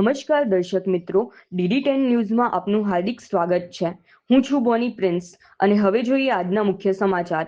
નમસ્કાર દર્શક મિત્રો, DD10 ન્યૂઝમાં આપનું હાર્દિક સ્વાગત છે। હું છું બોની પ્રિન્સ અને હવે જોઈએ આજના મુખ્ય સમાચાર।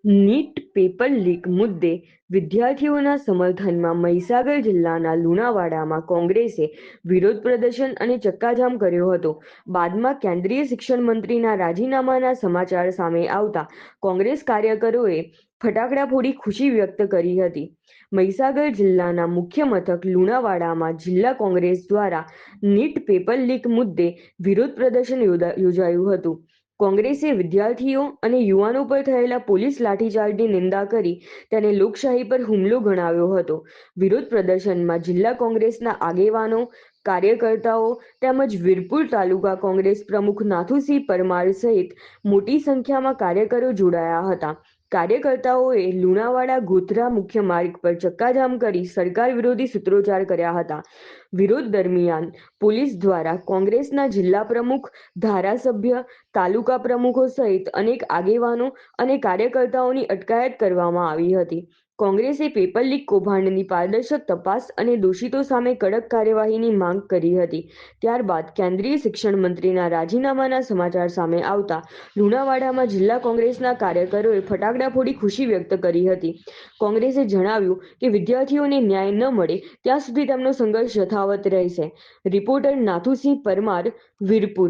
નીટ પેપર લીક મુદ્દે વિદ્યાર્થીઓના સમર્થનમાં મહીસાગર જિલ્લાના લુણાવાડામાં કોંગ્રેસે વિરોધ પ્રદર્શન અને ચક્કાજામ કર્યો હતો। બાદમાં કેન્દ્રીય શિક્ષણ મંત્રીના રાજીનામાના સમાચાર સામે આવતા કોંગ્રેસ કાર્યકરોએ ફટાકડા ફોડી ખુશી વ્યક્ત કરી હતી। મહીસાગર જિલ્લાના મુખ્ય મથક લુણાવાડામાં જિલ્લા કોંગ્રેસ દ્વારા નીટ પેપર લીક મુદ્દે વિરોધ પ્રદર્શન યોજાયું હતું। કોંગ્રેસે વિદ્યાર્થીઓ અને યુવાનો પર થયેલા પોલીસ લાઠીચાર્જની નિંદા કરી તેને લોકશાહી પર હુમલો ગણાવ્યો હતો। વિરોધ પ્રદર્શનમાં જિલ્લા કોંગ્રેસના આગેવાનો, કાર્યકર્તાઓ તેમજ વીરપુર તાલુકા કોંગ્રેસ પ્રમુખ નાથુસિંહ પરમાર સહિત મોટી સંખ્યામાં કાર્યકરો જોડાયા હતા। કાર્યકર્તાઓએ લુણાવાડા ગોધરા મુખ્ય માર્ગ પર ચક્કાજામ કરી સરકાર વિરોધી સૂત્રોચ્ચાર કર્યા હતા। વિરોધ દરમિયાન પોલીસ દ્વારા કોંગ્રેસના જિલ્લા પ્રમુખ, ધારાસભ્ય, તાલુકા પ્રમુખો સહિત અનેક આગેવાનો અને કાર્યકર્તાઓની અટકાયત કરવામાં આવી હતી। કોંગ્રેસે પેપર લીક કૌભાંડની પારદર્શક તપાસ અને દોષિતો સામે કડક કાર્યવાહીની માંગ કરી હતી। ત્યારબાદ કેન્દ્રીય શિક્ષણ મંત્રીના રાજીનામાના સમાચાર સામે આવતા લુણાવાડામાં જિલ્લા કોંગ્રેસના કાર્યકરોએ ફટાકડા ફોડી ખુશી વ્યક્ત કરી હતી। કોંગ્રેસે જણાવ્યું કે વિદ્યાર્થીઓને ન્યાય ન મળે ત્યાં સુધી તેમનો સંઘર્ષ યથાવત રહેશે। રિપોર્ટર નાથુસિંહ પરમાર, વીરપુર।